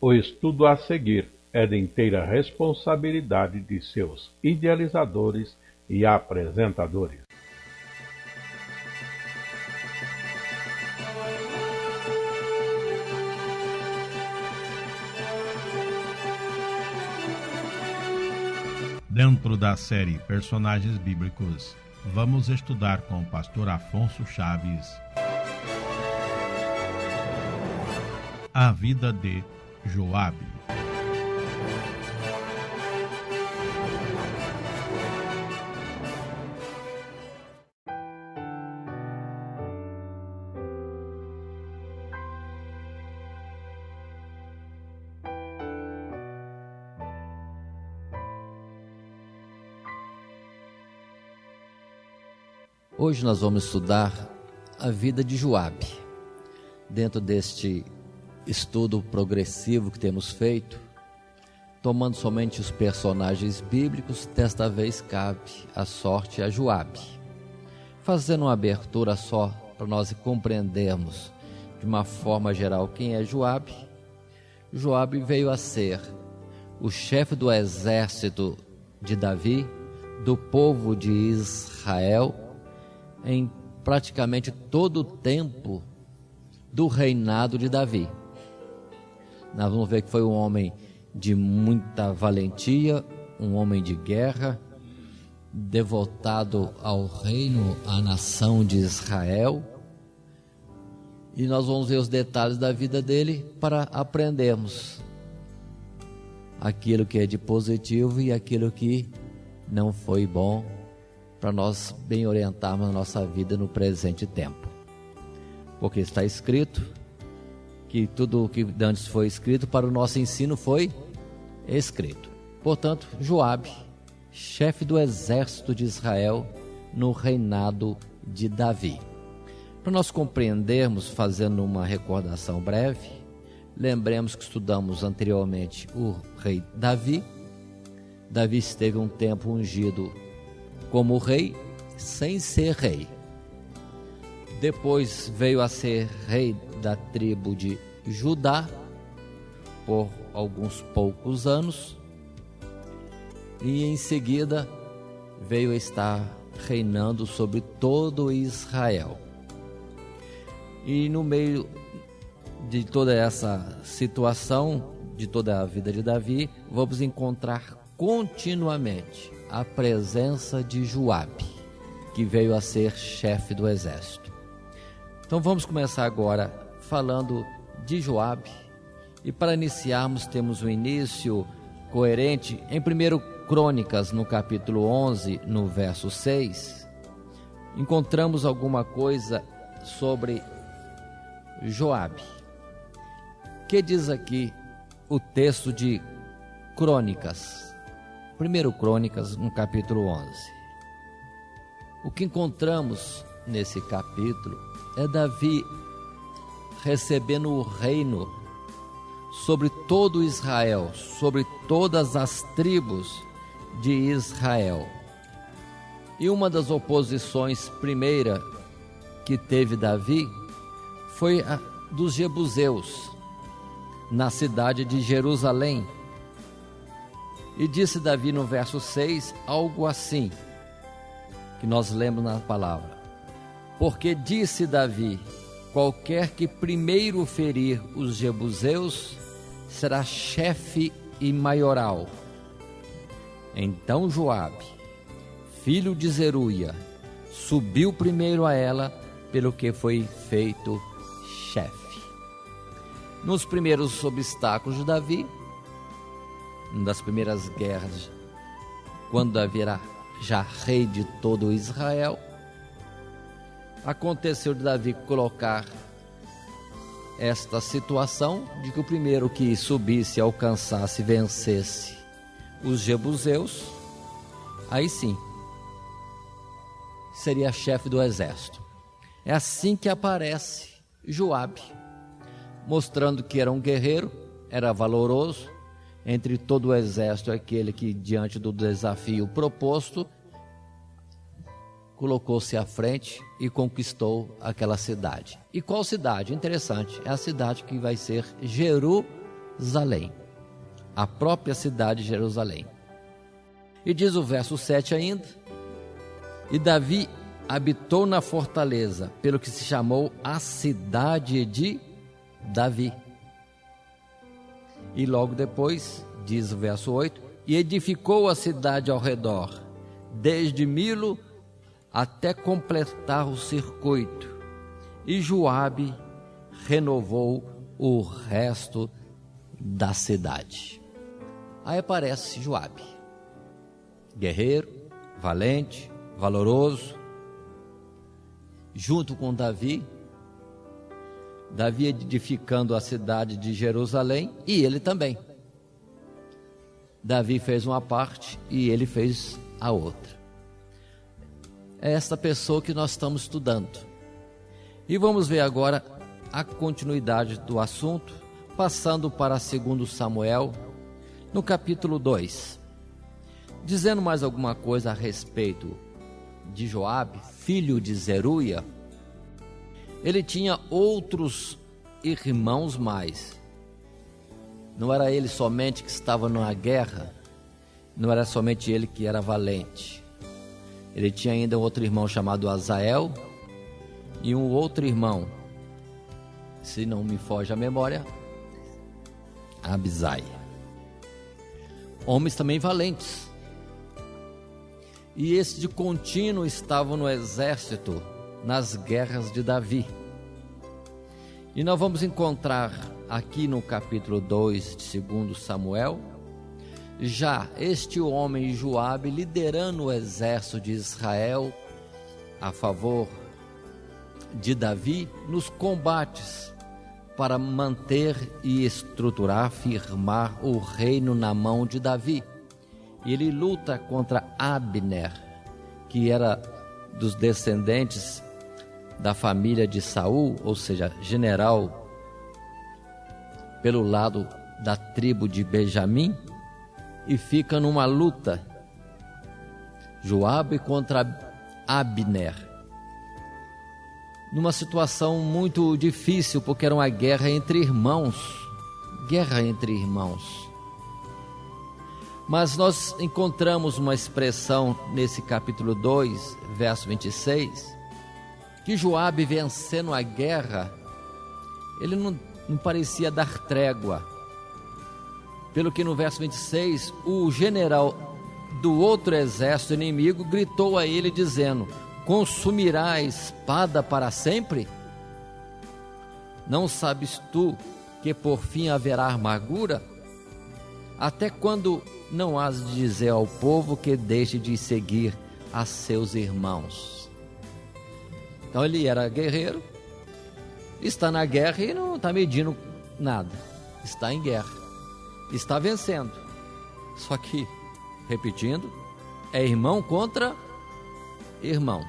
O estudo a seguir é de inteira responsabilidade de seus idealizadores e apresentadores. Dentro da série Personagens Bíblicos, vamos estudar com o pastor Afonso Chaves a vida de Joabe. Hoje nós vamos estudar a vida de Joabe. Dentro deste estudo progressivo que temos feito, tomando somente os personagens bíblicos, desta vez cabe a sorte a Joabe. Fazendo uma abertura só para nós compreendermos de uma forma geral quem é Joabe. Joabe veio a ser o chefe do exército de Davi, do povo de Israel, em praticamente todo o tempo do reinado de Davi. Nós vamos ver que foi um homem de muita valentia, um homem de guerra, devotado ao reino, à nação de Israel. E nós vamos ver os detalhes da vida dele para aprendermos aquilo que é de positivo e aquilo que não foi bom, para nós bem orientarmos a nossa vida no presente tempo. Porque está escrito que tudo o que antes foi escrito para o nosso ensino foi escrito. Portanto, Joabe, chefe do exército de Israel no reinado de Davi. Para nós compreendermos, fazendo uma recordação breve, lembremos que estudamos anteriormente o rei Davi. Davi esteve um tempo ungido como rei, sem ser rei. Depois veio a ser rei da tribo de Judá por alguns poucos anos, e em seguida veio a estar reinando sobre todo Israel. E no meio de toda essa situação, de toda a vida de Davi, vamos encontrar continuamente a presença de Joabe, que veio a ser chefe do exército. Então vamos começar agora falando de Joabe, e para iniciarmos temos um início coerente em 1 Crônicas, no capítulo 11, no verso 6, encontramos alguma coisa sobre Joabe. Que diz aqui o texto de Crônicas, 1 Crônicas, no capítulo 11. O que encontramos nesse capítulo é Davi recebendo o reino sobre todo Israel, sobre todas as tribos de Israel. E uma das oposições primeira que teve Davi foi a dos jebuseus na cidade de Jerusalém. E disse Davi no verso 6 algo assim, que nós lemos na palavra: porque disse Davi, qualquer que primeiro ferir os jebuseus será chefe e maioral. Então Joabe, filho de Zeruia, subiu primeiro a ela, pelo que foi feito chefe. Nos primeiros obstáculos de Davi, uma das primeiras guerras, quando Davi era já rei de todo Israel, aconteceu de Davi colocar esta situação de que o primeiro que subisse, alcançasse, vencesse os jebuseus, aí sim seria chefe do exército. É assim que aparece Joabe, mostrando que era um guerreiro, era valoroso, entre todo o exército, aquele que diante do desafio proposto, colocou-se à frente e conquistou aquela cidade. E qual cidade? Interessante, é a cidade que vai ser Jerusalém, a própria cidade de Jerusalém. E diz o verso 7 ainda: e Davi habitou na fortaleza, pelo que se chamou a cidade de Davi. E logo depois, diz o verso 8, e edificou a cidade ao redor, desde Milo até completar o circuito. E Joabe renovou o resto da cidade. Aí aparece Joabe, guerreiro, valente, valoroso, junto com Davi edificando a cidade de Jerusalém, e ele também. Davi fez uma parte e ele fez a outra. É esta pessoa que nós estamos estudando. E vamos ver agora a continuidade do assunto, passando para 2 Samuel, no capítulo 2. Dizendo mais alguma coisa a respeito de Joabe, filho de Zeruia. Ele tinha outros irmãos mais. Não era ele somente que estava numa guerra, não era somente ele que era valente. Ele tinha ainda um outro irmão chamado Azael e um outro irmão, se não me foge a memória, Abisai. Homens também valentes. E esses de contínuo estavam no exército, nas guerras de Davi. E nós vamos encontrar aqui no capítulo 2 de 2 Samuel, já este homem Joabe liderando o exército de Israel a favor de Davi nos combates para manter e estruturar, firmar o reino na mão de Davi. E ele luta contra Abner, que era dos descendentes da família de Saul, ou seja, general pelo lado da tribo de Benjamim, e fica numa luta, Joabe contra Abner, numa situação muito difícil, porque era uma guerra entre irmãos. Mas nós encontramos uma expressão nesse capítulo 2, verso 26, que Joabe, vencendo a guerra, ele não parecia dar trégua. Pelo que no verso 26, o general do outro exército inimigo gritou a ele dizendo: consumirá a espada para sempre? Não sabes tu que por fim haverá amargura? Até quando não has de dizer ao povo que deixe de seguir a seus irmãos? Então ele era guerreiro, está na guerra e não está medindo nada, está em guerra, está vencendo. Só que, repetindo, é irmão contra irmão.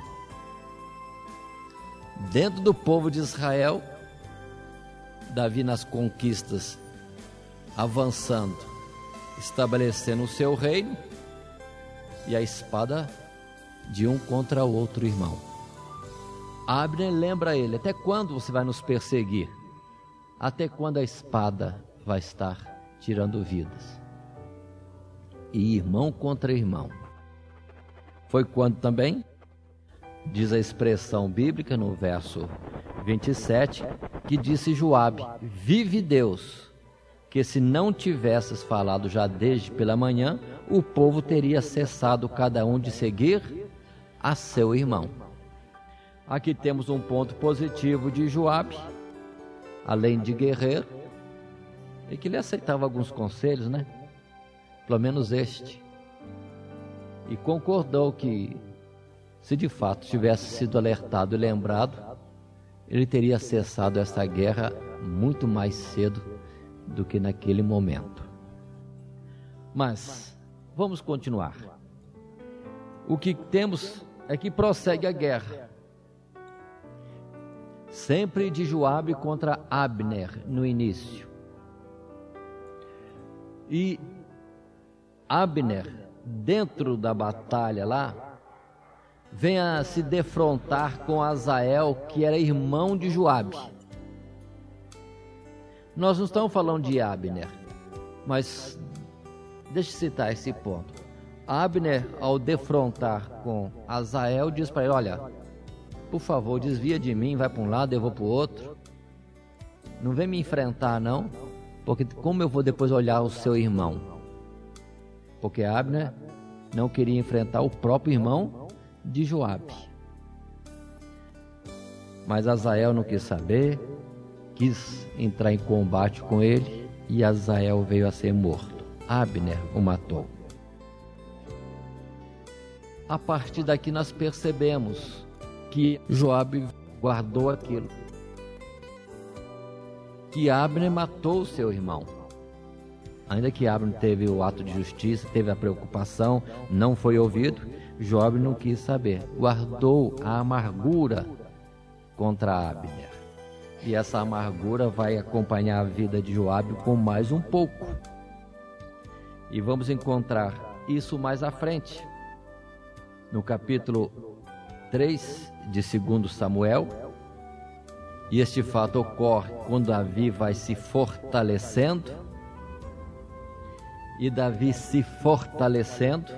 Dentro do povo de Israel, Davi nas conquistas, avançando, estabelecendo o seu reino, e a espada de um contra o outro irmão. Abner lembra ele: até quando você vai nos perseguir? Até quando a espada vai estar tirando vidas? E irmão contra irmão. Foi quando também, diz a expressão bíblica no verso 27, que disse Joabe: vive Deus, que se não tivesses falado já desde pela manhã, o povo teria cessado cada um de seguir a seu irmão. Aqui temos um ponto positivo de Joabe, além de guerreiro, e que ele aceitava alguns conselhos, né? Pelo menos este. E concordou que, se de fato tivesse sido alertado e lembrado, ele teria cessado essa guerra muito mais cedo do que naquele momento. Mas vamos continuar. O que temos é que prossegue a guerra, sempre de Joabe contra Abner no início. E Abner, dentro da batalha lá, vem a se defrontar com Azael, que era irmão de Joabe. Nós não estamos falando de Abner, mas deixa eu citar esse ponto. Abner, ao defrontar com Asael, diz para ele: olha, por favor, desvia de mim, vai para um lado, eu vou para o outro. Não vem me enfrentar não, porque como eu vou depois olhar o seu irmão? Porque Abner não queria enfrentar o próprio irmão de Joabe. Mas Asael não quis saber, quis entrar em combate com ele, e Asael veio a ser morto. Abner o matou. A partir daqui nós percebemos que Joabe guardou aquilo, que Abner matou o seu irmão. Ainda que Abner teve o ato de justiça, teve a preocupação, não foi ouvido, Joabe não quis saber, guardou a amargura contra Abner. E essa amargura vai acompanhar a vida de Joabe por mais um pouco. E vamos encontrar isso mais à frente, no capítulo 3 de 2 Samuel. E este fato ocorre quando Davi vai se fortalecendo. E Davi se fortalecendo,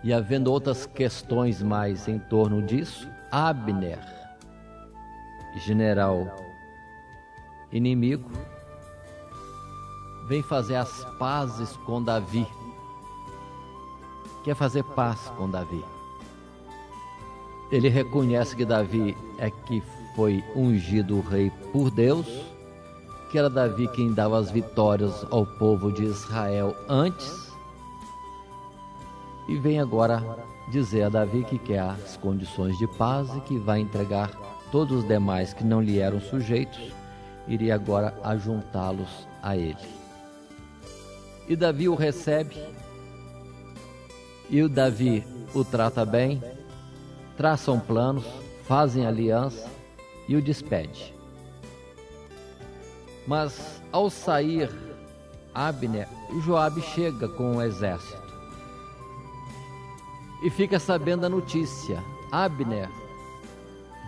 e havendo outras questões mais em torno disso, Abner, general inimigo, vem fazer as pazes com Davi. Quer fazer paz com Davi. Ele reconhece que Davi é que foi ungido rei por Deus, que era Davi quem dava as vitórias ao povo de Israel antes, e vem agora dizer a Davi que quer as condições de paz e que vai entregar todos os demais que não lhe eram sujeitos, iria agora ajuntá-los a ele. E Davi o recebe, e o Davi o trata bem, traçam planos, fazem aliança e o despede. Mas ao sair Abner, Joabe chega com o exército e fica sabendo a notícia. Abner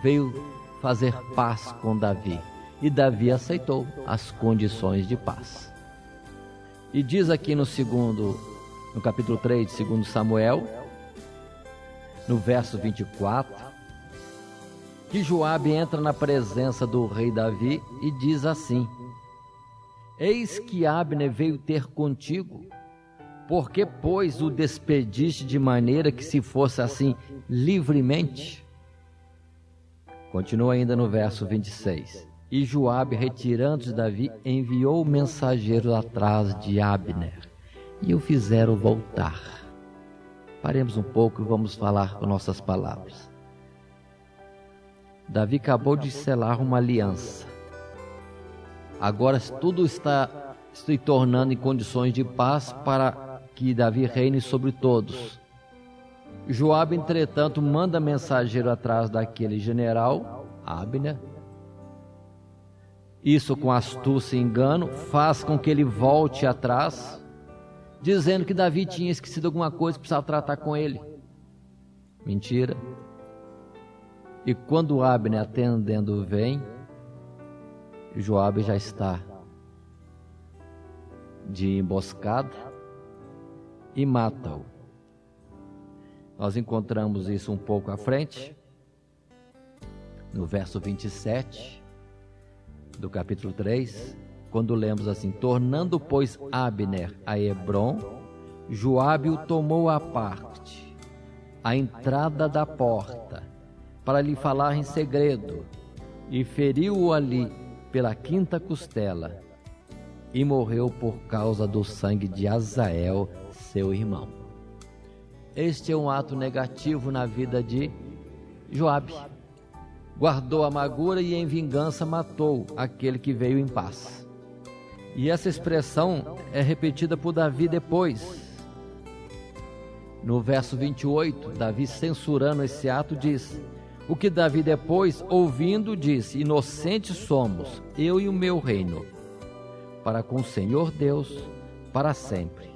veio fazer paz com Davi, e Davi aceitou as condições de paz. E diz aqui no capítulo 3 de 2 Samuel, no verso 24, que Joabe entra na presença do rei Davi e diz assim: eis que Abner veio ter contigo, porque, pois, o despediste de maneira que se fosse assim livremente? Continua ainda no verso 26. E Joabe, retirando-se de Davi, enviou mensageiros atrás de Abner, e o fizeram voltar. Paremos um pouco e vamos falar com nossas palavras. Davi acabou de selar uma aliança. Agora tudo está se tornando em condições de paz para que Davi reine sobre todos. Joabe, entretanto, manda mensageiro atrás daquele general, Abner. Isso, com astúcia e engano, faz com que ele volte atrás, dizendo que Davi tinha esquecido alguma coisa e precisava tratar com ele. Mentira. E quando Abner, atendendo, vem, Joabe já está de emboscada e mata-o. Nós encontramos isso um pouco à frente, no verso 27 do capítulo 3, quando lemos assim: tornando, pois, Abner a Hebrom, Joabe o tomou à parte, à entrada da porta, para lhe falar em segredo, e feriu-o ali pela quinta costela, e morreu por causa do sangue de Asael, seu irmão. Este é um ato negativo na vida de Joabe. Guardou a amargura e em vingança matou aquele que veio em paz. E essa expressão é repetida por Davi depois. No verso 28, Davi, censurando esse ato, diz: o que Davi depois, ouvindo, disse: inocentes somos, eu e o meu reino, para com o Senhor Deus, para sempre,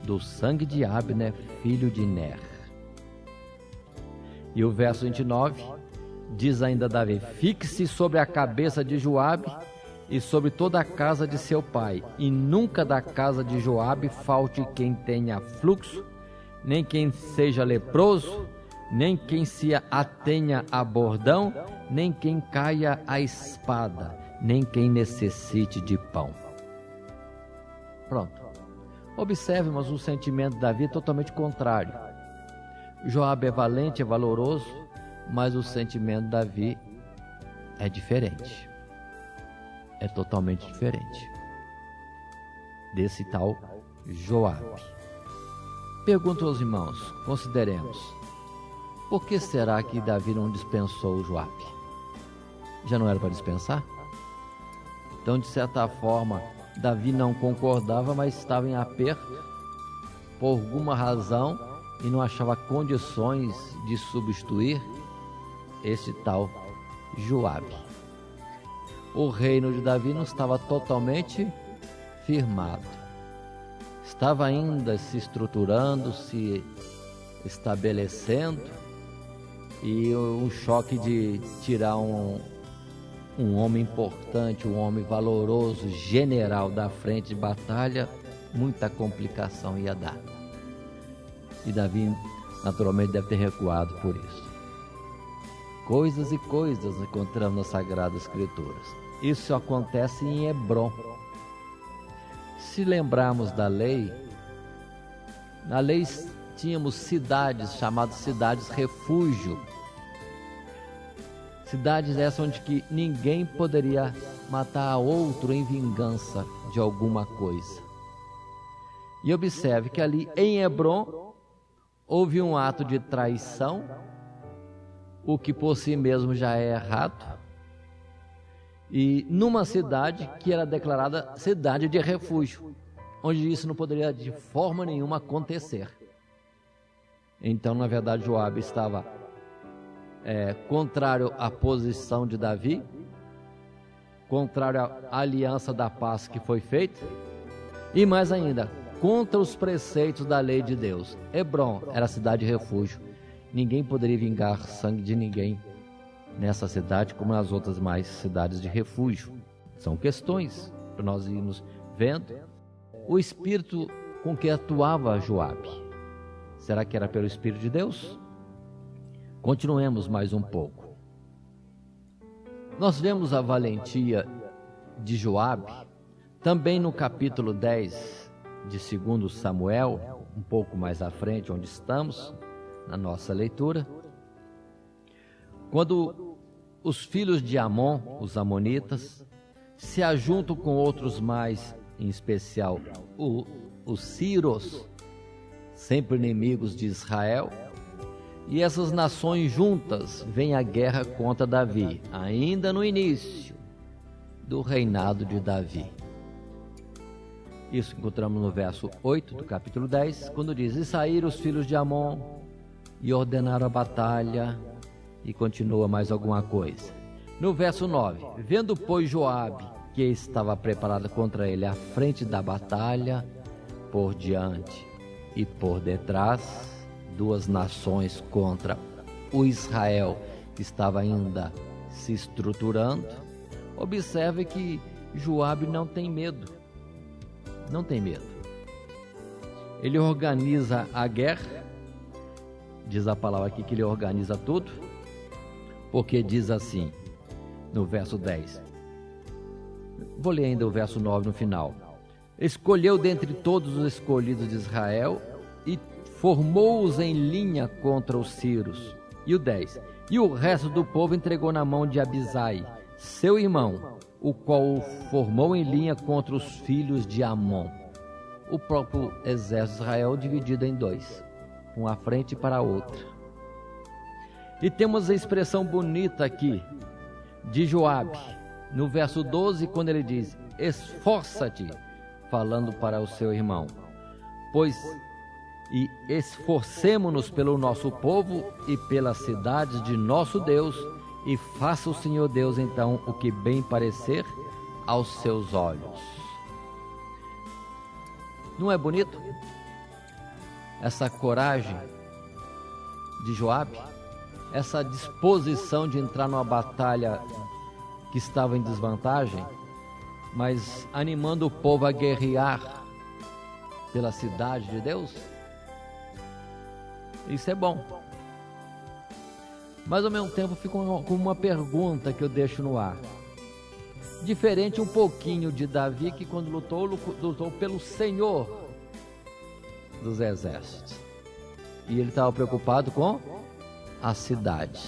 do sangue de Abner, filho de Ner. E o verso 29, diz ainda Davi: fixe sobre a cabeça de Joabe e sobre toda a casa de seu pai, e nunca da casa de Joabe falte quem tenha fluxo, nem quem seja leproso, nem quem se atenha a bordão, nem quem caia à espada, nem quem necessite de pão. Pronto. Observe, mas o sentimento de Davi é totalmente contrário. Joabe é valente, é valoroso, mas o sentimento de Davi é diferente. É totalmente diferente desse tal Joabe. Pergunto aos irmãos, consideremos, por que será que Davi não dispensou o Joabe? Já não era para dispensar? Então, de certa forma, Davi não concordava, mas estava em aperto por alguma razão e não achava condições de substituir esse tal Joabe. O reino de Davi não estava totalmente firmado. Estava ainda se estruturando, se estabelecendo, e um choque de tirar um homem importante, um homem valoroso, general da frente de batalha, muita complicação ia dar. E Davi naturalmente deve ter recuado por isso. Coisas e coisas encontramos nas Sagradas Escrituras. Isso acontece em Hebrom. Se lembrarmos da lei, na lei tínhamos cidades chamadas cidades refúgio. Cidades essas onde que ninguém poderia matar a outro em vingança de alguma coisa. E observe que ali em Hebrom houve um ato de traição, o que por si mesmo já é errado, e numa cidade que era declarada cidade de refúgio, onde isso não poderia de forma nenhuma acontecer. Então, na verdade, Joabe estava contrário à posição de Davi, contrário à aliança da paz que foi feita, e mais ainda, contra os preceitos da lei de Deus. Hebrom era cidade de refúgio. Ninguém poderia vingar sangue de ninguém nessa cidade, como nas outras mais cidades de refúgio. São questões para nós irmos vendo o espírito com que atuava Joabe. Será que era pelo Espírito de Deus? Continuemos mais um pouco. Nós vemos a valentia de Joabe também no capítulo 10 de 2 Samuel, um pouco mais à frente, onde estamos, na nossa leitura, quando os filhos de Amon, os amonitas, se ajuntam com outros mais, em especial os sírios, sempre inimigos de Israel, e essas nações juntas vêm à guerra contra Davi, ainda no início do reinado de Davi. Isso encontramos no verso 8 do capítulo 10, quando diz: e saíram os filhos de Amon e ordenaram a batalha, e continua mais alguma coisa. No verso 9, vendo pois Joabe que estava preparado contra ele à frente da batalha, por diante e por detrás, duas nações contra o Israel que estava ainda se estruturando, observe que Joabe não tem medo. Não tem medo. Ele organiza a guerra, diz a palavra aqui que ele organiza tudo, porque diz assim, no verso 10, vou ler ainda o verso 9 no final: escolheu dentre todos os escolhidos de Israel e formou-os em linha contra os sírios. E o 10, e o resto do povo entregou na mão de Abisai, seu irmão, o qual o formou em linha contra os filhos de Amon. O próprio exército de Israel dividido em dois, um à frente e para a outra. E temos a expressão bonita aqui de Joabe, no verso 12, quando ele diz: esforça-te, falando para o seu irmão, e esforcemo-nos pelo nosso povo e pelas cidades de nosso Deus, e faça o Senhor Deus então o que bem parecer aos seus olhos. Não é bonito essa coragem de Joabe? essa disposição de entrar numa batalha que estava em desvantagem, mas animando o povo a guerrear pela cidade de Deus. Isso é bom. Mas ao mesmo tempo fica com uma pergunta que eu deixo no ar. Diferente um pouquinho de Davi, que quando lutou pelo Senhor dos exércitos. E ele estava preocupado com a cidade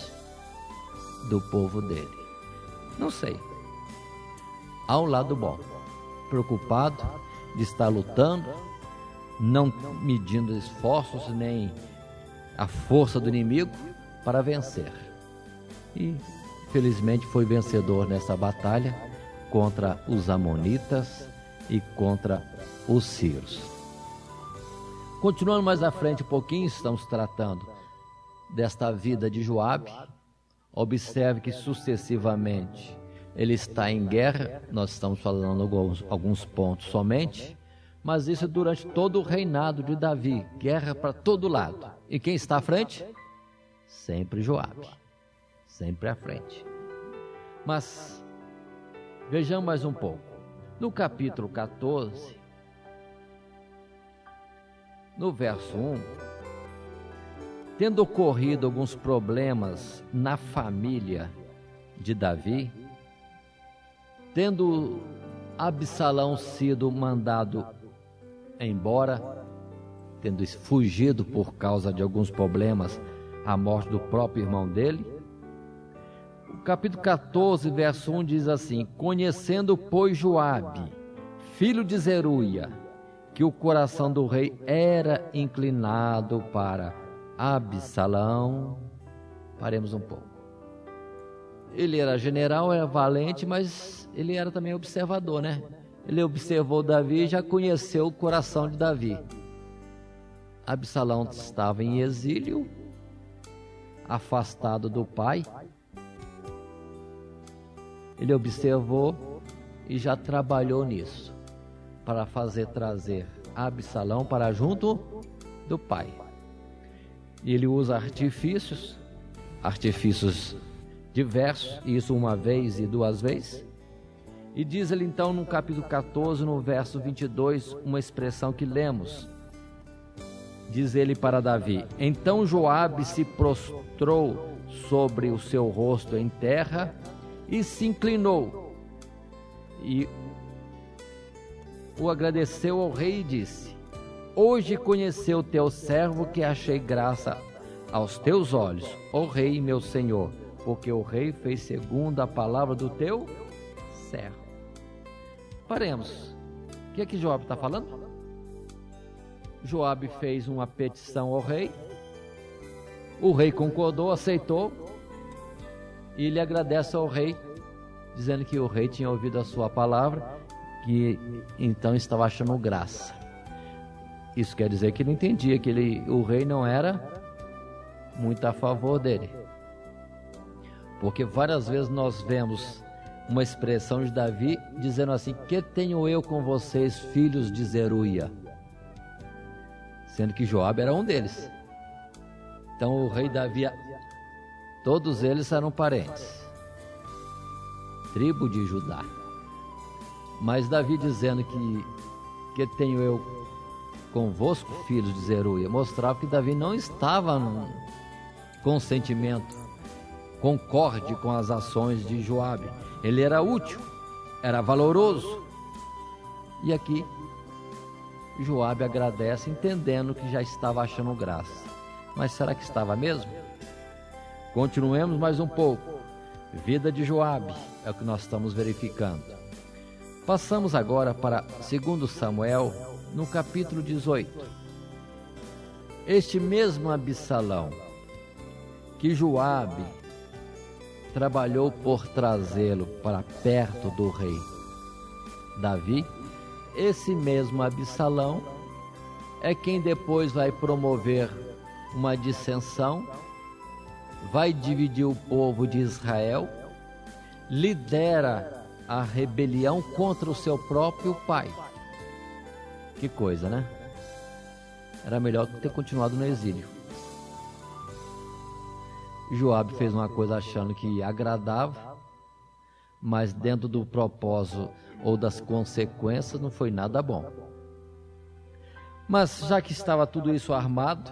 do povo dele. Não sei. Há um lado bom. Preocupado de estar lutando, não medindo esforços nem a força do inimigo para vencer. E felizmente foi vencedor nessa batalha contra os amonitas e contra os sírios. Continuando mais à frente um pouquinho, estamos tratando desta vida de Joabe. Observe que sucessivamente ele está em guerra. Nós estamos falando alguns pontos somente, mas isso durante todo o reinado de Davi, guerra para todo lado. E quem está à frente? Sempre Joabe, sempre à frente. Mas vejamos mais um pouco. No capítulo 14, no verso 1, tendo ocorrido alguns problemas na família de Davi, tendo Absalão sido mandado embora, tendo fugido por causa de alguns problemas, a morte do próprio irmão dele, o capítulo 14, verso 1 diz assim: conhecendo, pois, Joabe, filho de Zeruia, que o coração do rei era inclinado para Absalão. Paremos um pouco. Ele era general, era valente, mas ele era também observador, né? Ele observou Davi e já conheceu o coração de Davi. Absalão estava em exílio, afastado do pai. Ele observou e já trabalhou nisso, para fazer trazer Absalão para junto do pai. E ele usa artifícios diversos, isso uma vez e duas vezes. E diz ele então no capítulo 14, no verso 22, uma expressão que lemos. Diz ele para Davi: então Joabe se prostrou sobre o seu rosto em terra e se inclinou e o agradeceu ao rei e disse: hoje conheceu teu servo que achei graça aos teus olhos, ó rei meu senhor, porque o rei fez segundo a palavra do teu servo. Paremos. O que é que Joabe está falando? Joabe fez uma petição ao rei, o rei concordou, aceitou, e ele agradece ao rei, dizendo que o rei tinha ouvido a sua palavra, que então estava achando graça. Isso quer dizer que ele entendia que o rei não era muito a favor dele, porque várias vezes nós vemos uma expressão de Davi dizendo assim: que tenho eu com vocês, filhos de Zeruia? Sendo que Joabe era um deles. Então o rei Davi, todos eles eram parentes, tribo de Judá. Mas Davi dizendo que tenho eu convosco, filhos de Zeruia, mostrava que Davi não estava com sentimento concorde com as ações de Joabe. Ele era útil, era valoroso. E aqui Joabe agradece, entendendo que já estava achando graça. Mas será que estava mesmo? Continuemos mais um pouco. Vida de Joabe é o que nós estamos verificando. Passamos agora para 2 Samuel, no capítulo 18. Este mesmo Absalão, que Joabe trabalhou por trazê-lo para perto do rei Davi, esse mesmo Absalão é quem depois vai promover uma dissensão, vai dividir o povo de Israel, lidera a rebelião contra o seu próprio pai. Que coisa, né? Era melhor ter continuado no exílio. Joabe fez uma coisa achando que agradava, mas dentro do propósito ou das consequências não foi nada bom. Mas já que estava tudo isso armado,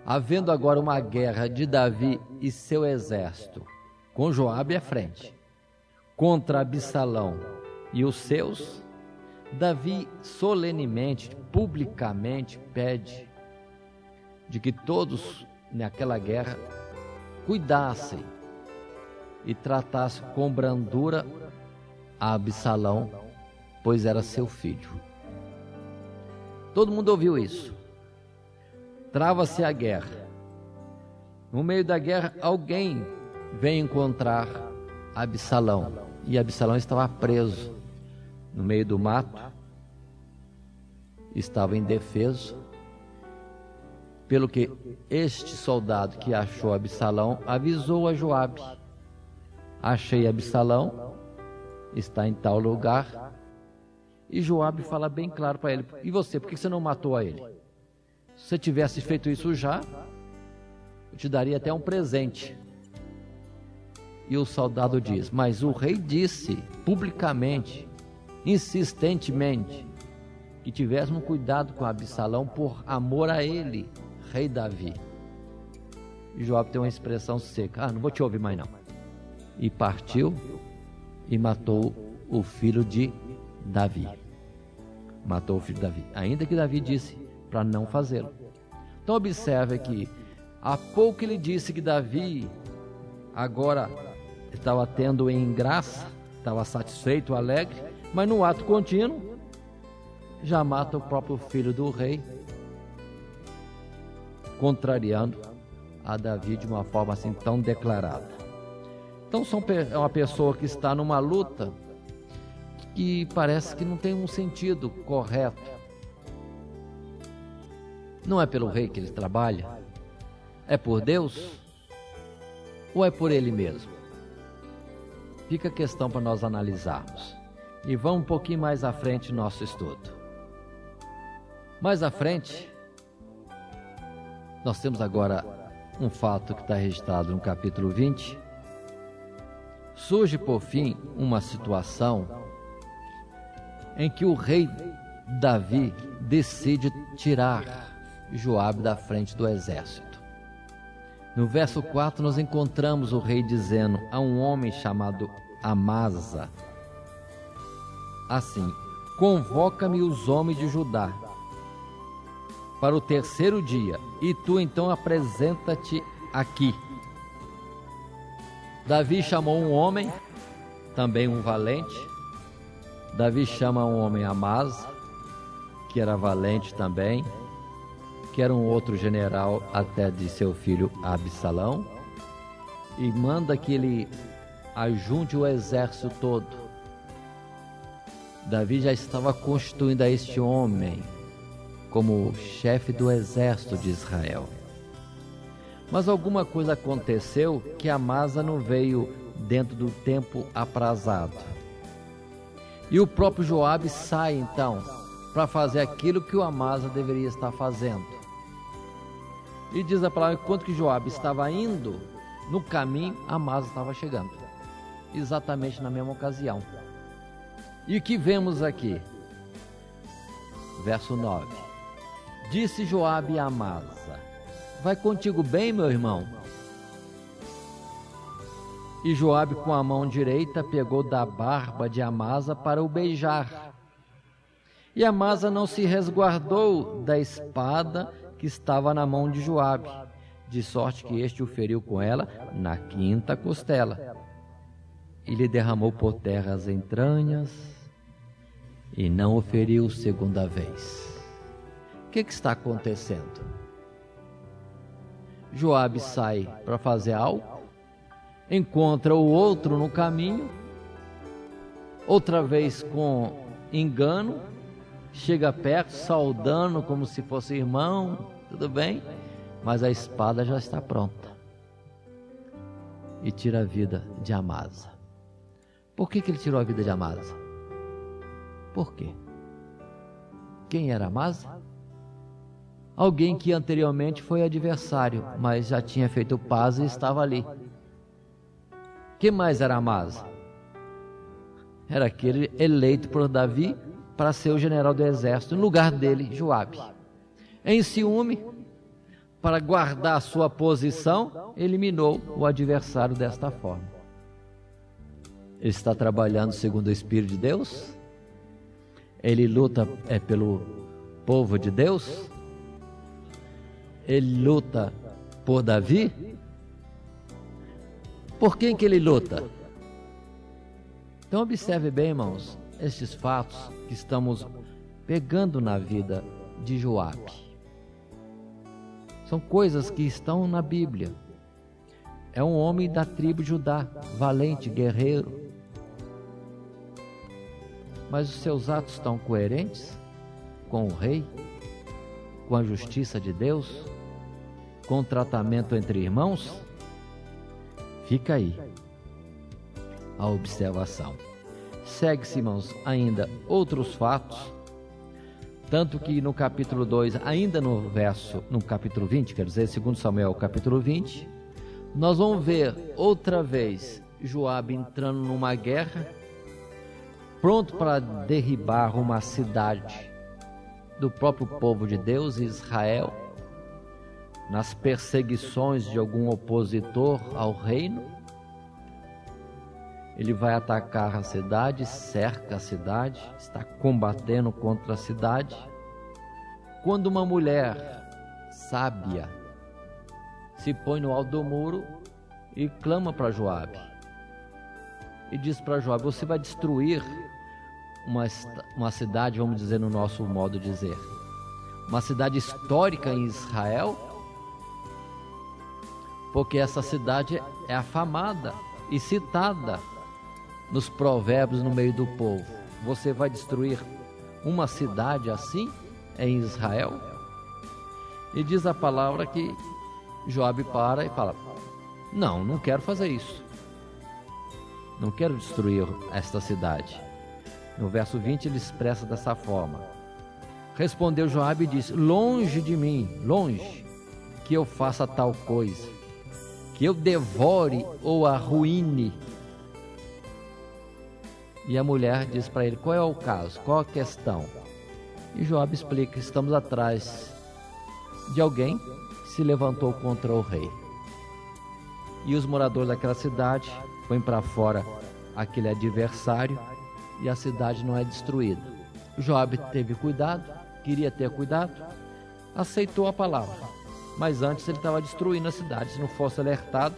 havendo agora uma guerra de Davi e seu exército, com Joabe à frente, contra Absalão e os seus, Davi solenemente, publicamente pede de que todos naquela guerra cuidassem e tratassem com brandura a Absalão, pois era seu filho. Todo mundo ouviu isso. Trava-se a guerra. No meio da guerra, alguém vem encontrar Absalão, e Absalão estava preso no meio do mato, estava indefeso, pelo que este soldado que achou Absalão avisou a Joabe: achei Absalão, está em tal lugar. E Joabe fala bem claro para ele: e você, por que você não matou a ele? Se você tivesse feito isso já, eu te daria até um presente. E o soldado diz: mas o rei disse publicamente, insistentemente, que tivéssemos cuidado com Absalão por amor a ele, rei Davi. E Joabe tem uma expressão seca: não vou te ouvir mais não. E partiu e matou o filho de Davi. Matou o filho de Davi, ainda que Davi disse para não fazê-lo. Então observe que há pouco ele disse que Davi agora estava tendo em graça, estava satisfeito, alegre, mas no ato contínuo já mata o próprio filho do rei, contrariando a Davi de uma forma assim tão declarada. Então é uma pessoa que está numa luta que parece que não tem um sentido correto. Não é pelo rei que ele trabalha? É por Deus? Ou é por ele mesmo? Fica a questão para nós analisarmos. E vamos um pouquinho mais à frente no nosso estudo. Mais à frente, nós temos agora um fato que está registrado no capítulo 20. Surge, por fim, uma situação em que o rei Davi decide tirar Joabe da frente do exército. No verso 4 nós encontramos o rei dizendo a um homem chamado Amasa assim: convoca-me os homens de Judá para o terceiro dia, e tu então apresenta-te aqui. Davi chamou um homem, também um valente. Davi chama um homem Amasa, que era valente também, que era um outro general até de seu filho Absalão, e manda que ele ajunte o exército todo. Davi já estava constituindo a este homem como chefe do exército de Israel. Mas alguma coisa aconteceu que Amasa não veio dentro do tempo aprazado. E o próprio Joabe sai então para fazer aquilo que o Amasa deveria estar fazendo. E diz a palavra que enquanto que Joabe estava indo no caminho, Amasa estava chegando, exatamente na mesma ocasião. E o que vemos aqui? Verso 9: disse Joabe a Amasa: vai contigo bem, meu irmão? E Joabe com a mão direita pegou da barba de Amasa para o beijar. E Amasa não se resguardou da espada que estava na mão de Joabe, de sorte que este o feriu com ela na quinta costela. E lhe derramou por terra as entranhas, e não o feriu segunda vez. O que está acontecendo? Joabe sai para fazer algo, encontra o outro no caminho, outra vez com engano, chega perto, saudando como se fosse irmão, tudo bem, mas a espada já está pronta, e tira a vida de Amasa. Por que ele tirou a vida de Amasa? Por quê? Quem era Amasa? alguém que anteriormente foi adversário, mas já tinha feito paz e estava ali. Quem mais era Amasa? Era aquele eleito por Davi para ser o general do exército, no lugar dele, Joabe. Em ciúme, para guardar sua posição, eliminou o adversário desta forma. Ele está trabalhando segundo o Espírito de Deus? Ele luta pelo povo de Deus? Ele luta por Davi? Por quem que ele luta? Então observe bem, irmãos, estes fatos que estamos pegando na vida de Joabe. São coisas que estão na Bíblia. É um homem da tribo de Judá, valente, guerreiro. Mas os seus atos estão coerentes com o rei, com a justiça de Deus, com o tratamento entre irmãos? Fica aí a observação. Segue-se, irmãos, ainda outros fatos, tanto que no capítulo 2, ainda no capítulo 20, quer dizer, 2 Samuel, capítulo 20, nós vamos ver outra vez Joabe entrando numa guerra, pronto para derribar uma cidade do próprio povo de Deus, Israel, nas perseguições de algum opositor ao reino. Ele vai atacar a cidade, cerca a cidade, está combatendo contra a cidade. Quando uma mulher sábia se põe no alto do muro e clama para Joabe, e diz para Joabe: você vai destruir uma cidade, vamos dizer no nosso modo de dizer, uma cidade histórica em Israel, porque essa cidade é afamada e citada nos provérbios no meio do povo. Você vai destruir uma cidade assim em Israel? E diz a palavra que Joabe para e fala: não quero fazer isso, não quero destruir esta cidade. No verso 20 ele expressa dessa forma: respondeu Joabe e disse: longe de mim, longe, que eu faça tal coisa, que eu devore ou arruine. E a mulher diz para ele: qual é o caso, qual a questão? E Joabe explica: estamos atrás de alguém que se levantou contra o rei. E os moradores daquela cidade põem para fora aquele adversário e a cidade não é destruída. Joabe teve cuidado, queria ter cuidado, aceitou a palavra, mas antes ele estava destruindo a cidade. Se não fosse alertado,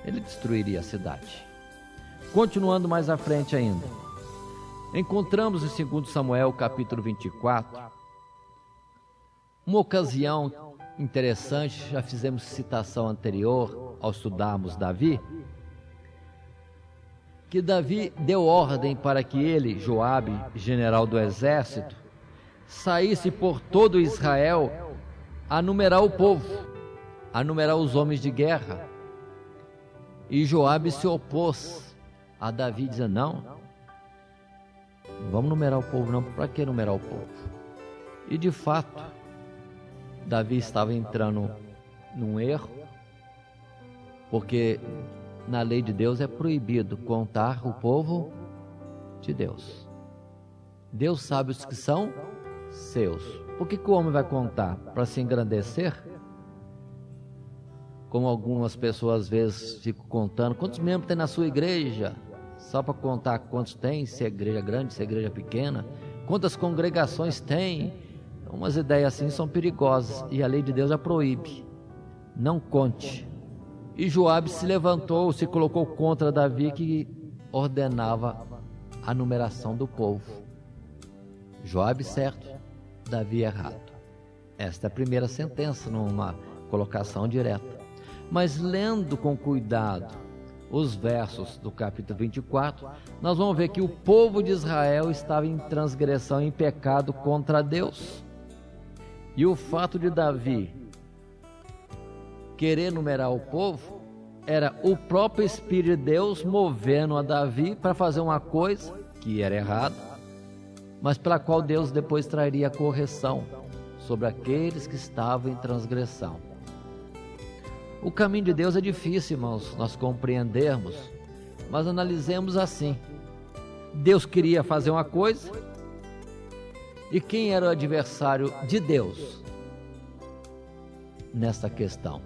ele destruiria a cidade. Continuando mais à frente ainda, encontramos em 2 Samuel capítulo 24 uma ocasião interessante. Já fizemos citação anterior ao estudarmos Davi, que Davi deu ordem para que ele, Joabe, general do exército, saísse por todo Israel a numerar o povo, a numerar os homens de guerra. E Joabe se opôs a Davi, dizendo: não vamos numerar o povo não, para que numerar o povo? E de fato, Davi estava entrando num erro, porque na lei de Deus é proibido contar o povo de Deus. Deus sabe os que são seus. Por que o homem vai contar? Para se engrandecer? Como algumas pessoas às vezes ficam contando quantos membros tem na sua igreja, só para contar quantos tem, se é igreja grande, se é igreja pequena, quantas congregações tem. Umas ideias assim são perigosas e a lei de Deus já proíbe. Não conte. E Joabe se levantou, se colocou contra Davi, que ordenava a numeração do povo. Joabe certo, Davi errado. Esta é a primeira sentença numa colocação direta. Mas lendo com cuidado os versos do capítulo 24, nós vamos ver que o povo de Israel estava em transgressão, em pecado contra Deus. E o fato de Davi querer numerar o povo era o próprio Espírito de Deus movendo a Davi para fazer uma coisa que era errada, mas pela qual Deus depois traria correção sobre aqueles que estavam em transgressão. O caminho de Deus é difícil, irmãos, nós compreendermos, mas analisemos assim. Deus queria fazer uma coisa, e quem era o adversário de Deus nesta questão?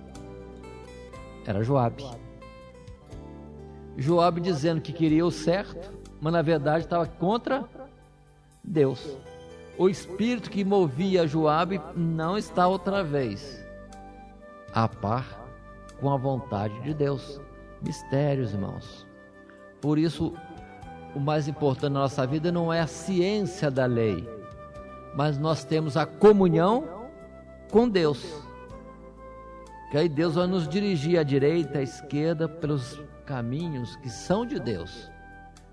Era Joabe. Joabe dizendo que queria o certo, mas na verdade estava contra Deus. O espírito que movia Joabe não está outra vez a par com a vontade de Deus. Mistérios, irmãos. Por isso, o mais importante na nossa vida não é a ciência da lei, mas nós temos a comunhão com Deus. Que aí Deus vai nos dirigir à direita, à esquerda, pelos caminhos que são de Deus.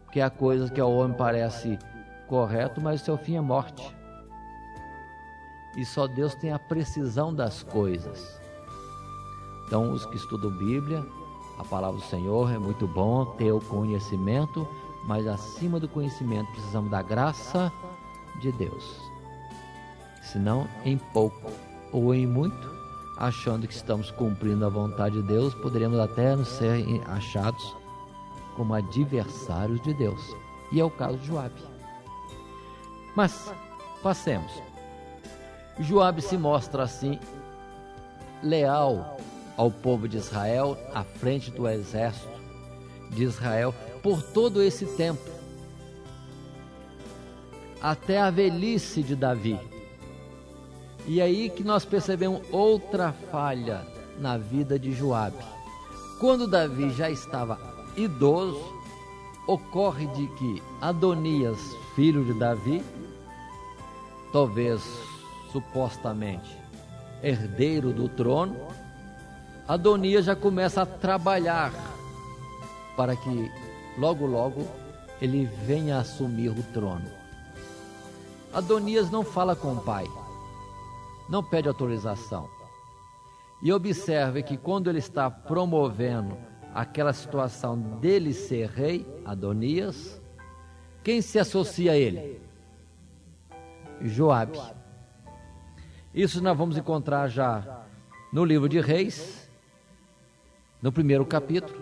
Porque há coisas que ao homem parece correto, mas o seu fim é morte. E só Deus tem a precisão das coisas. Então, os que estudam Bíblia, a palavra do Senhor é muito bom ter o conhecimento, mas acima do conhecimento precisamos da graça de Deus. Senão, em pouco ou em muito, achando que estamos cumprindo a vontade de Deus, poderemos até nos ser achados como adversários de Deus. E é o caso de Joabe. Mas, passemos. Joabe se mostra assim, leal ao povo de Israel, à frente do exército de Israel, por todo esse tempo, até a velhice de Davi. E aí que nós percebemos outra falha na vida de Joabe. Quando Davi já estava idoso, ocorre de que Adonias, filho de Davi, talvez supostamente herdeiro do trono, Adonias já começa a trabalhar para que logo logo ele venha assumir o trono. Adonias não fala com o pai, não pede autorização. E observe que quando ele está promovendo aquela situação dele ser rei, Adonias, quem se associa a ele? Joabe. Isso nós vamos encontrar já no livro de Reis, no primeiro capítulo,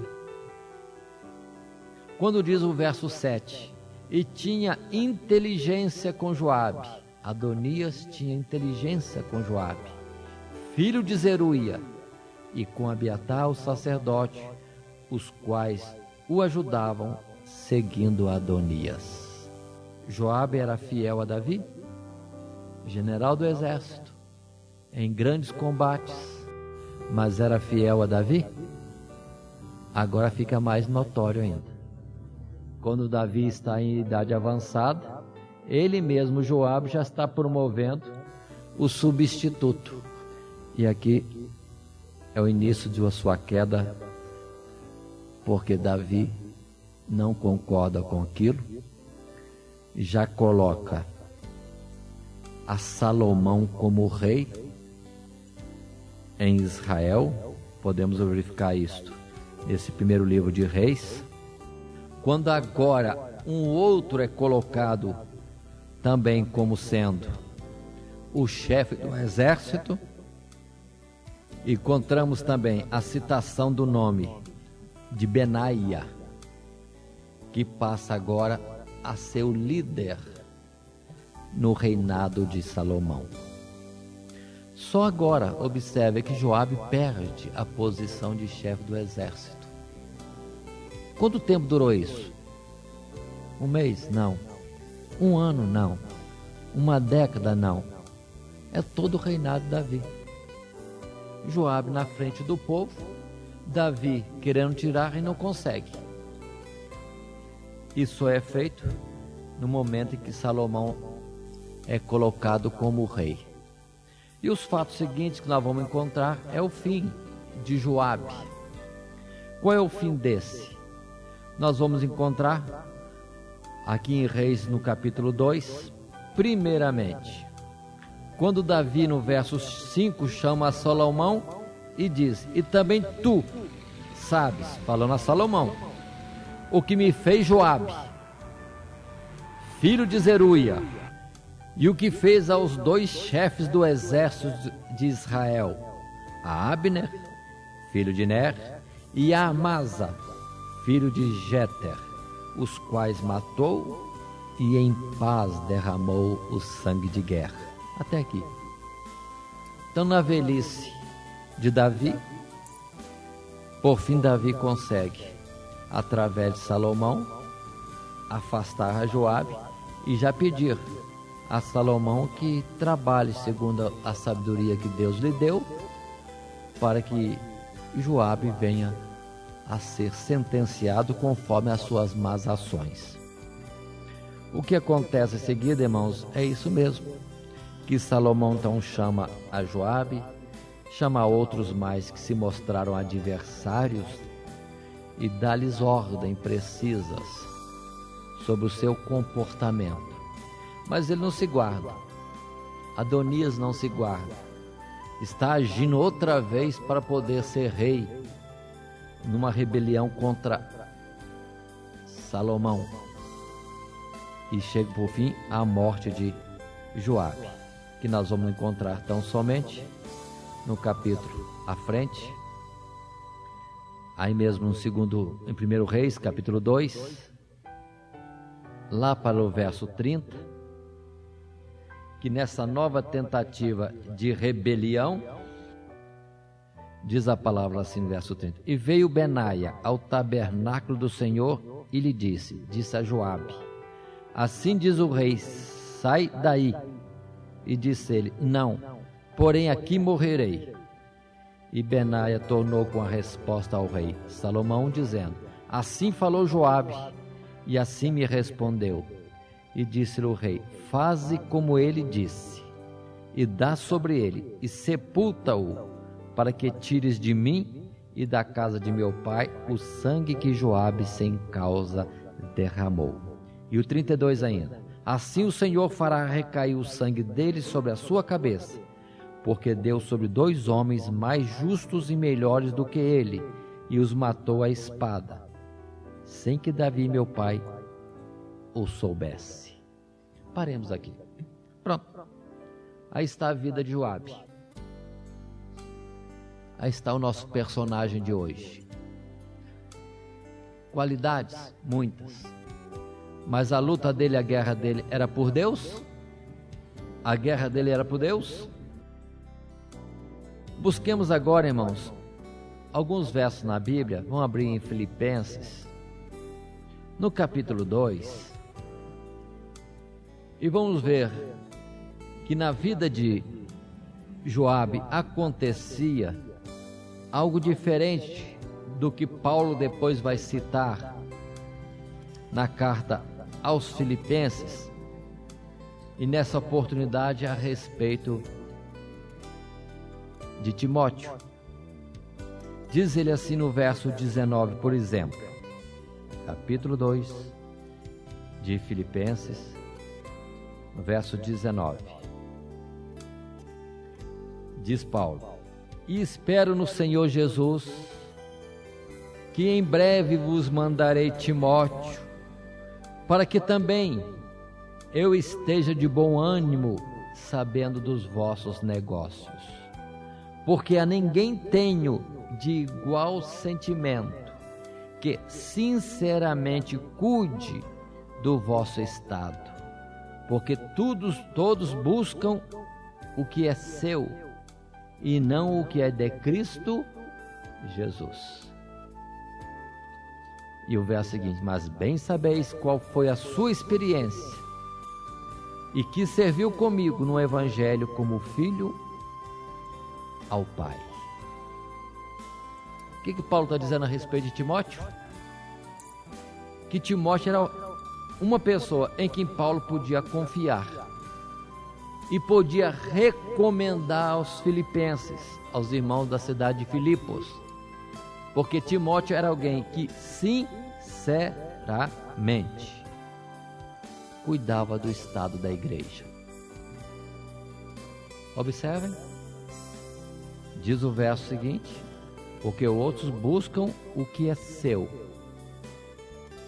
quando diz o verso 7, e tinha inteligência com Joabe. Adonias tinha inteligência com Joabe, filho de Zeruia, e com Abiatar o sacerdote, os quais o ajudavam seguindo Adonias. Joabe era fiel a Davi, general do exército, em grandes combates, mas era fiel a Davi? Agora fica mais notório ainda. Quando Davi está em idade avançada, ele mesmo, Joabe, já está promovendo o substituto. E aqui é o início de sua queda, porque Davi não concorda com aquilo e já coloca a Salomão como rei em Israel. Podemos verificar isto nesse primeiro livro de Reis. Quando agora um outro é colocado também como sendo o chefe do exército, encontramos também a citação do nome de Benaia, que passa agora a ser o líder no reinado de Salomão. Só agora observe que Joabe perde a posição de chefe do exército. Quanto tempo durou isso? Um mês? Não. Um ano? Não. Uma década? Não. É todo o reinado de Davi. Joabe na frente do povo, Davi querendo tirar e não consegue. Isso é feito no momento em que Salomão é colocado como rei. E os fatos seguintes que nós vamos encontrar é o fim de Joabe. Qual é o fim desse? Nós vamos encontrar aqui em Reis, no capítulo 2, primeiramente, quando Davi, no verso 5, chama a Salomão e diz: e também tu sabes, falando a Salomão, o que me fez Joabe, filho de Zeruia. E o que fez aos 2 chefes do exército de Israel, a Abner, filho de Ner, e a Amasa, filho de Jeter, os quais matou e em paz derramou o sangue de guerra. Até aqui. Então, na velhice de Davi, por fim Davi consegue, através de Salomão, afastar a Joabe e já pedir a Salomão que trabalhe segundo a sabedoria que Deus lhe deu, para que Joabe venha a ser sentenciado conforme as suas más ações. O que acontece em seguida, irmãos, é isso mesmo, que Salomão então chama a Joabe, chama outros mais que se mostraram adversários e dá-lhes ordem precisas sobre o seu comportamento. Mas ele não se guarda, Adonias não se guarda, está agindo outra vez para poder ser rei, numa rebelião contra Salomão, e chega por fim à morte de Joabe, que nós vamos encontrar tão somente no capítulo à frente, aí mesmo em 1 Reis, capítulo 2, lá para o verso 30, que nessa nova tentativa de rebelião, diz a palavra assim no verso 30, e veio Benaia ao tabernáculo do Senhor e lhe disse a Joabe, assim diz o rei, sai daí. E disse ele, não, porém aqui morrerei. E Benaia tornou com a resposta ao rei Salomão, dizendo, assim falou Joabe, e assim me respondeu. E disse-lhe o rei, faze como ele disse, e dá sobre ele, e sepulta-o, para que tires de mim e da casa de meu pai o sangue que Joabe sem causa derramou. E o 32 ainda, assim o Senhor fará recair o sangue dele sobre a sua cabeça, porque deu sobre 2 homens mais justos e melhores do que ele, e os matou à espada, sem que Davi, meu pai, o soubesse. Paremos aqui. Pronto. Aí está a vida de Joabe. Aí está o nosso personagem de hoje. Qualidades? Muitas. Mas a luta dele, a guerra dele era por Deus? A guerra dele era por Deus? Busquemos agora, irmãos, alguns versos na Bíblia. Vamos abrir em Filipenses, no capítulo 2, e vamos ver que na vida de Joabe acontecia algo diferente do que Paulo depois vai citar na carta aos Filipenses, e nessa oportunidade a respeito de Timóteo. Diz ele assim no verso 19, por exemplo, capítulo 2 de Filipenses, no verso 19. Diz Paulo, e espero no Senhor Jesus, que em breve vos mandarei Timóteo, para que também eu esteja de bom ânimo, sabendo dos vossos negócios. Porque a ninguém tenho de igual sentimento, que sinceramente cuide do vosso estado. Porque todos buscam o que é seu, e não o que é de Cristo Jesus. E o verso seguinte, mas bem sabeis qual foi a sua experiência, e que serviu comigo no Evangelho como filho ao Pai. O que Paulo está dizendo a respeito de Timóteo? Que Timóteo era uma pessoa em quem Paulo podia confiar e podia recomendar aos filipenses, aos irmãos da cidade de Filipos, porque Timóteo era alguém que sinceramente cuidava do estado da igreja. Observem, diz o verso seguinte, porque outros buscam o que é seu.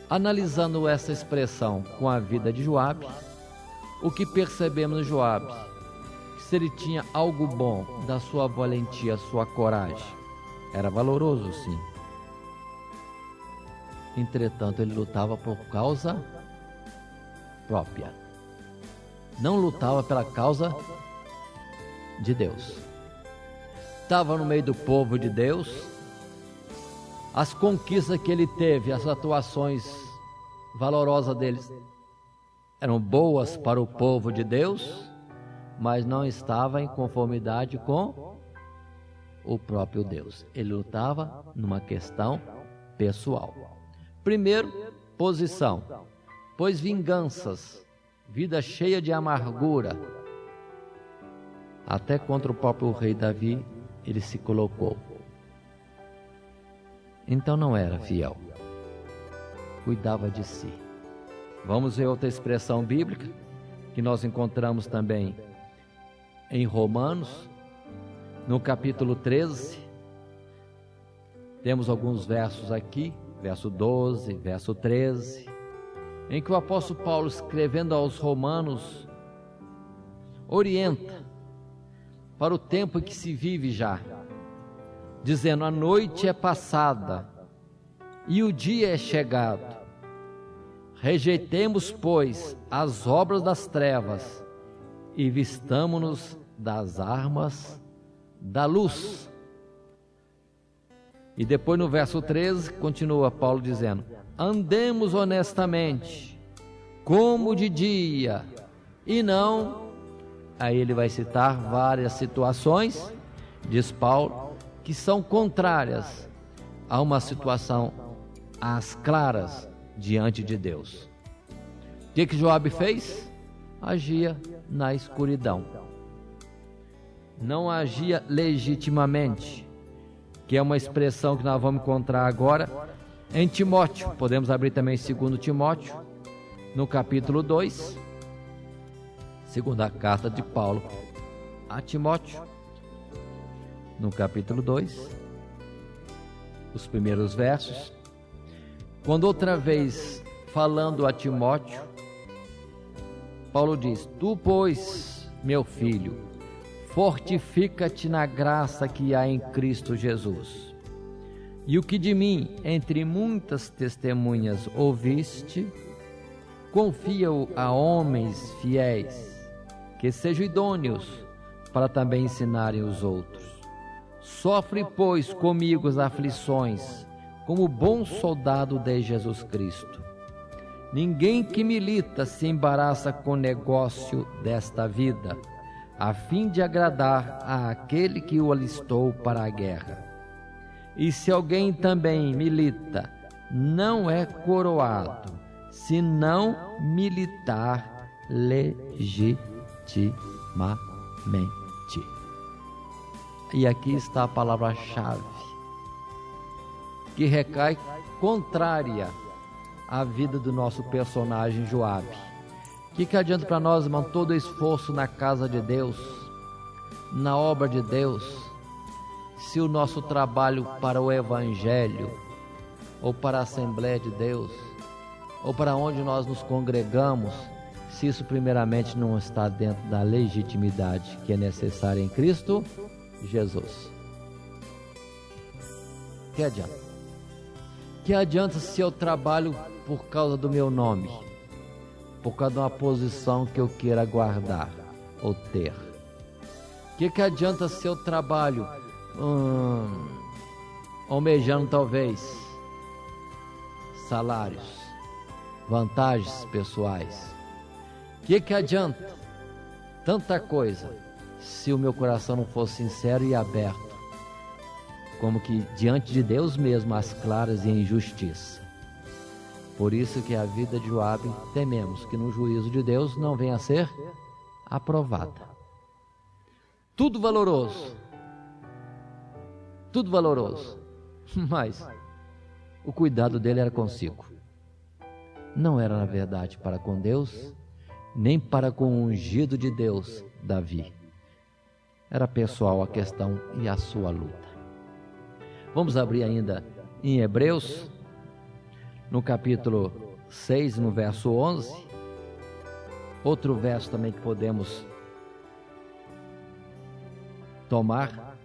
Analisando essa expressão com a vida de Joabe, O que percebemos em Joabe? Que se ele tinha algo bom da sua valentia, sua coragem, era valoroso, sim. Entretanto, ele lutava por causa própria. Não lutava pela causa de Deus. Estava no meio do povo de Deus. As conquistas que ele teve, as atuações valorosas deles eram boas para o povo de Deus, mas não estava em conformidade com o próprio Deus. Ele lutava numa questão pessoal. Primeiro, posição. Pois vinganças, vida cheia de amargura, até contra o próprio rei Davi, ele se colocou. Então não era fiel, cuidava de si. Vamos ver outra expressão bíblica, que nós encontramos também em Romanos, no capítulo 13, temos alguns versos aqui, verso 12, verso 13, em que o apóstolo Paulo, escrevendo aos romanos, orienta para o tempo em que se vive já, dizendo: a noite é passada e o dia é chegado. Rejeitemos, pois, as obras das trevas e vistamo-nos das armas da luz. E depois no verso 13, continua Paulo dizendo: andemos honestamente, como de dia, e não... Aí ele vai citar várias situações, diz Paulo, que são contrárias a uma situação às claras diante de Deus. O que Joabe fez? Agia na escuridão. Não agia legitimamente, que é uma expressão que nós vamos encontrar agora em Timóteo. Podemos abrir também 2 Timóteo, no capítulo 2, segunda carta de Paulo a Timóteo, no capítulo 2, os primeiros versos, quando outra vez falando a Timóteo, Paulo diz: tu, pois, meu filho, fortifica-te na graça que há em Cristo Jesus. E o que de mim, entre muitas testemunhas, ouviste, confia-o a homens fiéis, que sejam idôneos para também ensinarem os outros. Sofre, pois, comigo as aflições, como bom soldado de Jesus Cristo. Ninguém que milita se embaraça com o negócio desta vida, a fim de agradar àquele que o alistou para a guerra. E se alguém também milita, não é coroado, senão militar legitimamente. E aqui está a palavra-chave, que recai contrária à vida do nosso personagem Joabe. O que adianta para nós, irmão, todo esforço na casa de Deus, na obra de Deus, se o nosso trabalho para o Evangelho, ou para a Assembleia de Deus, ou para onde nós nos congregamos, se isso primeiramente não está dentro da legitimidade que é necessária em Cristo Jesus? Que adianta? Que adianta se eu trabalho por causa do meu nome, por causa de uma posição que eu queira guardar ou ter? Que adianta se eu trabalho almejando talvez salários, vantagens pessoais? Que adianta tanta coisa se o meu coração não for sincero e aberto, como que diante de Deus mesmo, às claras e em justiça? Por isso que a vida de Joabe, tememos que no juízo de Deus não venha a ser aprovada. Tudo valoroso, mas o cuidado dele era consigo. Não era, na verdade, para com Deus, nem para com o ungido de Deus, Davi. Era pessoal a questão e a sua luta. Vamos abrir ainda em Hebreus, no capítulo 6, no verso 11, outro verso também que podemos tomar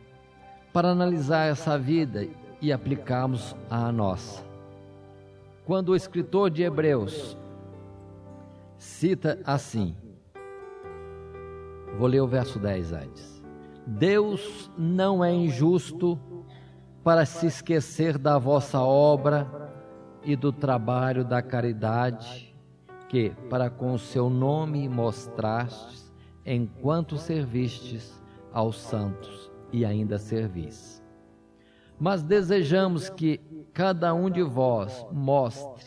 para analisar essa vida e aplicarmos à nossa. Quando o escritor de Hebreus cita assim, vou ler o verso 10 antes: Deus não é injusto para se esquecer da vossa obra e do trabalho da caridade que, para com o seu nome, mostrastes enquanto servistes aos santos e ainda servis. Mas desejamos que cada um de vós mostre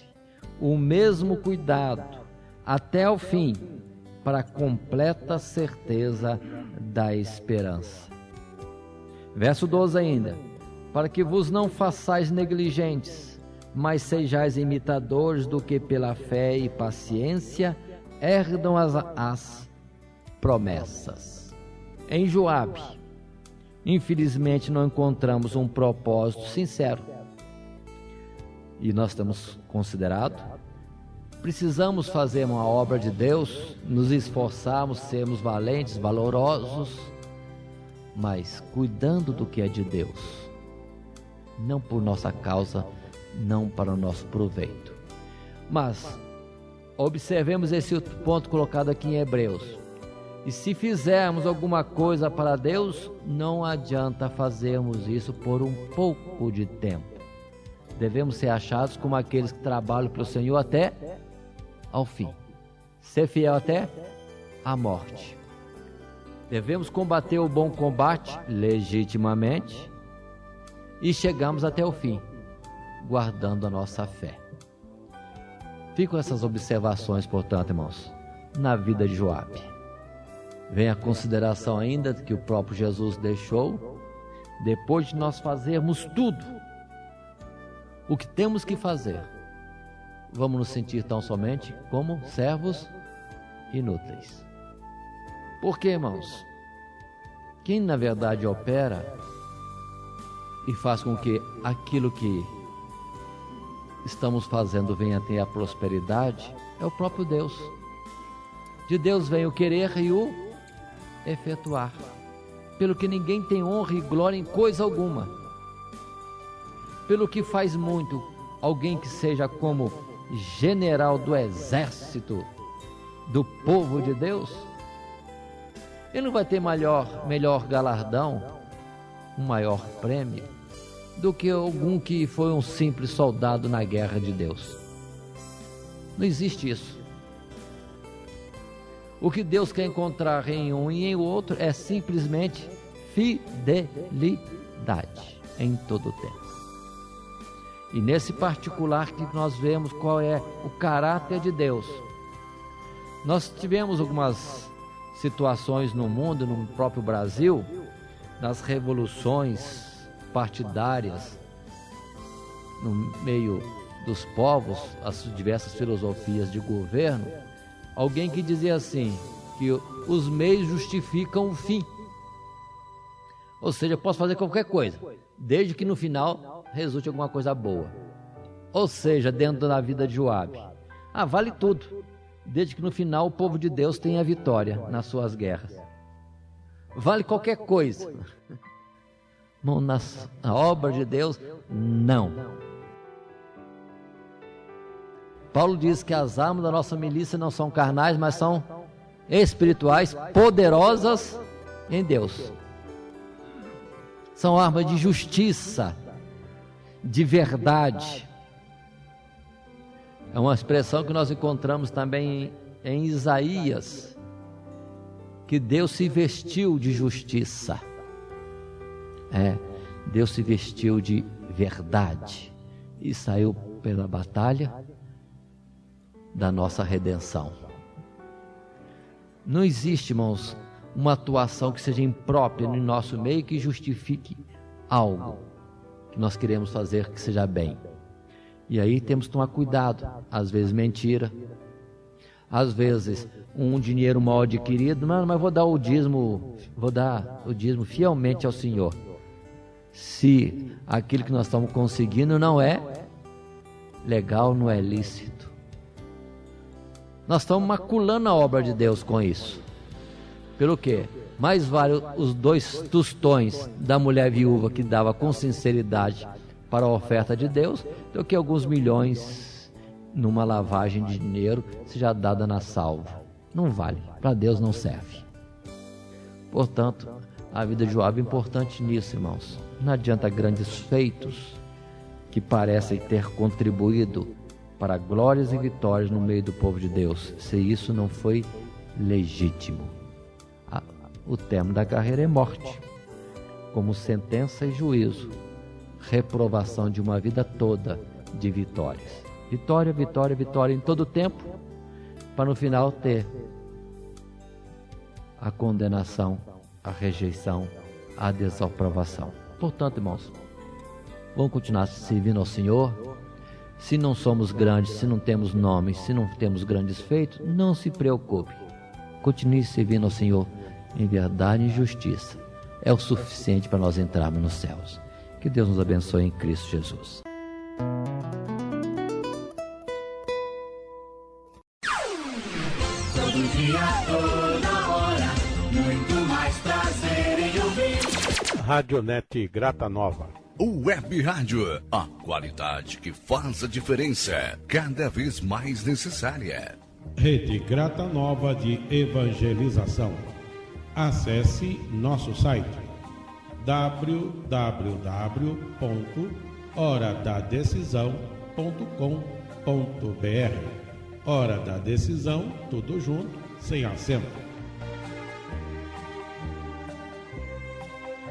o mesmo cuidado até ao fim, para a completa certeza da esperança. Verso 12 ainda: para que vos não façais negligentes, mas sejais imitadores do que pela fé e paciência herdam as promessas. Em Joabe, infelizmente não encontramos um propósito sincero. E nós temos considerado, precisamos fazer uma obra de Deus, nos esforçarmos, sermos valentes, valorosos, mas cuidando do que é de Deus, não por nossa causa, não para o nosso proveito. Mas observemos esse ponto colocado aqui em Hebreus. E se fizermos alguma coisa para Deus, não adianta fazermos isso por um pouco de tempo. Devemos ser achados como aqueles que trabalham para o Senhor até ao fim, ser fiel até a morte. Devemos combater o bom combate legitimamente e chegamos até o fim, guardando a nossa fé. Ficam essas observações, portanto, irmãos, na vida de Joabe. Vem a consideração ainda que o próprio Jesus deixou, depois de nós fazermos tudo o que temos que fazer, vamos nos sentir tão somente como servos inúteis. Porque, irmãos, quem na verdade opera e faz com que aquilo que estamos fazendo venha a ter a prosperidade é o próprio Deus. De Deus vem o querer e o efetuar, pelo que ninguém tem honra e glória em coisa alguma. Pelo que faz muito alguém que seja como general do exército do povo de Deus, ele não vai ter melhor galardão, um maior prêmio, do que algum que foi um simples soldado na guerra de Deus. Não existe isso. O que Deus quer encontrar em um e em outro é simplesmente fidelidade em todo o tempo. E nesse particular que nós vemos qual é o caráter de Deus. Nós tivemos algumas situações no mundo, no próprio Brasil, nas revoluções partidárias, no meio dos povos, as diversas filosofias de governo, alguém que dizia assim, que os meios justificam o fim. Ou seja, eu posso fazer qualquer coisa, desde que no final resulte alguma coisa boa. Ou seja, dentro da vida de Joabe, vale tudo, desde que no final o povo de Deus tenha vitória nas suas guerras. Vale qualquer coisa. Na obra de Deus, não. Paulo diz que as armas da nossa milícia não são carnais, mas são espirituais, poderosas em Deus. São armas de justiça, de verdade. É uma expressão que nós encontramos também em Isaías, que Deus se vestiu de justiça. Deus se vestiu de verdade e saiu pela batalha da nossa redenção. Não existe, irmãos, uma atuação que seja imprópria no nosso meio que justifique algo que nós queremos fazer que seja bem. E aí temos que tomar cuidado, às vezes mentira, às vezes um dinheiro mal adquirido, mas vou dar o dízimo fielmente ao Senhor. Se aquilo que nós estamos conseguindo não é legal, não é lícito. Nós estamos maculando a obra de Deus com isso. Pelo quê? Mais vale os 2 tostões da mulher viúva que dava com sinceridade para a oferta de Deus do que alguns milhões numa lavagem de dinheiro seja dada na salva. Não vale, para Deus não serve. Portanto, a vida de Joabe é importante nisso, irmãos. Não adianta grandes feitos que parecem ter contribuído para glórias e vitórias no meio do povo de Deus, se isso não foi legítimo. O termo da carreira é morte, como sentença e juízo, reprovação de uma vida toda de vitórias. Vitória, vitória, vitória em todo o tempo, para no final ter a condenação, a rejeição, a desaprovação. Portanto, irmãos, vamos continuar servindo ao Senhor. Se não somos grandes, se não temos nomes, se não temos grandes feitos, não se preocupe. Continue servindo ao Senhor em verdade e justiça. É o suficiente para nós entrarmos nos céus. Que Deus nos abençoe em Cristo Jesus. Todo dia, toda hora, muito mais prazer em ouvir. Radionet Grata Nova. Web Rádio, a qualidade que faz a diferença, cada vez mais necessária. Rede Grata Nova de Evangelização. Acesse nosso site www.horadadecisão.com.br. Hora da Decisão, tudo junto, sem acento.